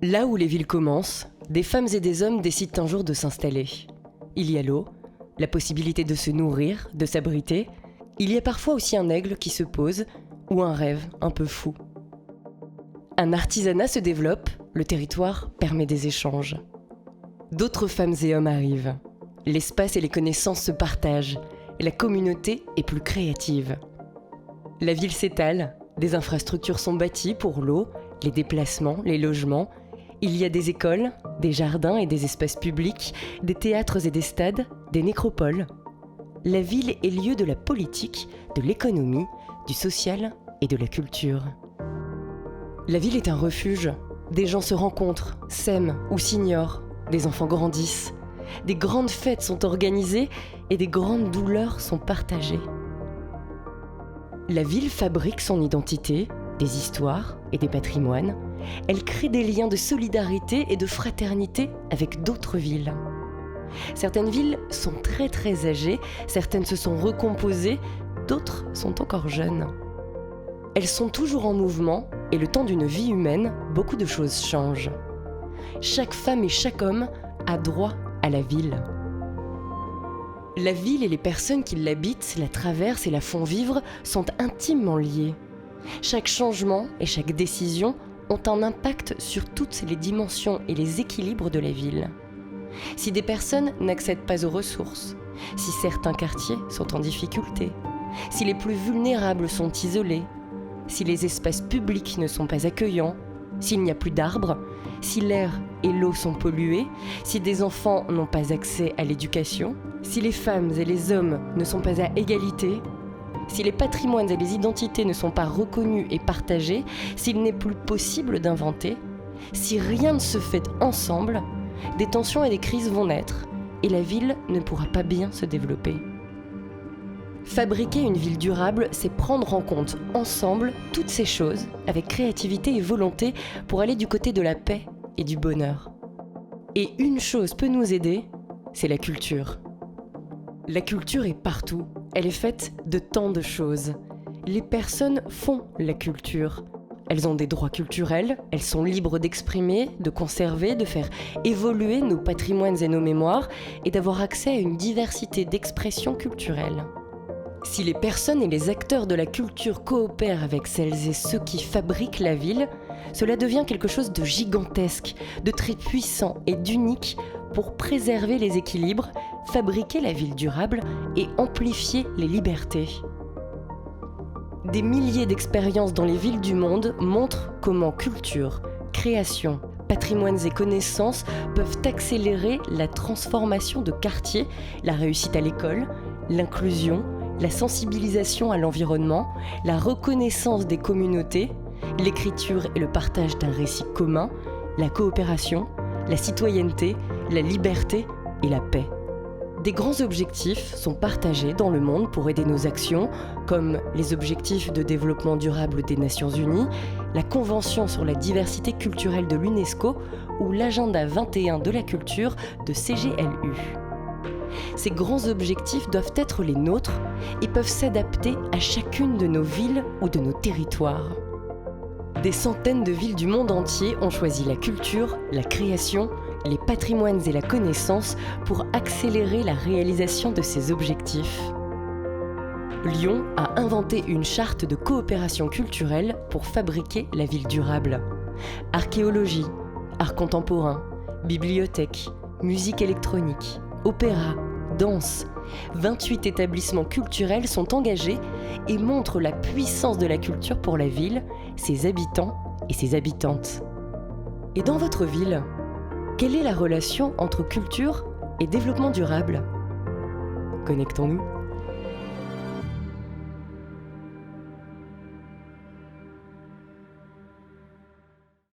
Là où les villes commencent, des femmes et des hommes décident un jour de s'installer. Il y a l'eau, la possibilité de se nourrir, de s'abriter. Il y a parfois aussi un aigle qui se pose, ou un rêve un peu fou. Un artisanat se développe, le territoire permet des échanges. D'autres femmes et hommes arrivent. L'espace et les connaissances se partagent, et la communauté est plus créative. La ville s'étale, des infrastructures sont bâties pour l'eau, les déplacements, les logements. Il y a des écoles, des jardins et des espaces publics, des théâtres et des stades, des nécropoles. La ville est lieu de la politique, de l'économie, du social et de la culture. La ville est un refuge. Des gens se rencontrent, s'aiment ou s'ignorent. Des enfants grandissent. Des grandes fêtes sont organisées et des grandes douleurs sont partagées. La ville fabrique son identité, des histoires et des patrimoines. Elle crée des liens de solidarité et de fraternité avec d'autres villes. Certaines villes sont très âgées, certaines se sont recomposées, d'autres sont encore jeunes. Elles sont toujours en mouvement et le temps d'une vie humaine, beaucoup de choses changent. Chaque femme et chaque homme a droit à la ville. La ville et les personnes qui l'habitent, la traversent et la font vivre sont intimement liées. Chaque changement et chaque décision ont un impact sur toutes les dimensions et les équilibres de la ville. Si des personnes n'accèdent pas aux ressources, si certains quartiers sont en difficulté, si les plus vulnérables sont isolés, si les espaces publics ne sont pas accueillants, s'il n'y a plus d'arbres, si l'air et l'eau sont pollués, si des enfants n'ont pas accès à l'éducation, si les femmes et les hommes ne sont pas à égalité, si les patrimoines et les identités ne sont pas reconnus et partagés, s'il n'est plus possible d'inventer, si rien ne se fait ensemble, des tensions et des crises vont naître et la ville ne pourra pas bien se développer. Fabriquer une ville durable, c'est prendre en compte ensemble toutes ces choses avec créativité et volonté pour aller du côté de la paix et du bonheur. Et une chose peut nous aider, c'est la culture. La culture est partout, elle est faite de tant de choses. Les personnes font la culture. Elles ont des droits culturels, elles sont libres d'exprimer, de conserver, de faire évoluer nos patrimoines et nos mémoires et d'avoir accès à une diversité d'expressions culturelles. Si les personnes et les acteurs de la culture coopèrent avec celles et ceux qui fabriquent la ville, cela devient quelque chose de gigantesque, de très puissant et d'unique pour préserver les équilibres, fabriquer la ville durable et amplifier les libertés. Des milliers d'expériences dans les villes du monde montrent comment culture, création, patrimoines et connaissances peuvent accélérer la transformation de quartiers, la réussite à l'école, l'inclusion, la sensibilisation à l'environnement, la reconnaissance des communautés, l'écriture et le partage d'un récit commun, la coopération, la citoyenneté, la liberté et la paix. Des grands objectifs sont partagés dans le monde pour aider nos actions, comme les objectifs de développement durable des Nations Unies, la Convention sur la diversité culturelle de l'UNESCO ou l'agenda 21 de la culture de CGLU. Ces grands objectifs doivent être les nôtres et peuvent s'adapter à chacune de nos villes ou de nos territoires. Des centaines de villes du monde entier ont choisi la culture, la création, les patrimoines et la connaissance pour accélérer la réalisation de ces objectifs. Lyon a inventé une charte de coopération culturelle pour fabriquer la ville durable. Archéologie, art contemporain, bibliothèque, musique électronique, opéra, danse, 28 établissements culturels sont engagés et montrent la puissance de la culture pour la ville, ses habitants et ses habitantes. Et dans votre ville, quelle est la relation entre culture et développement durable ? Connectons-nous.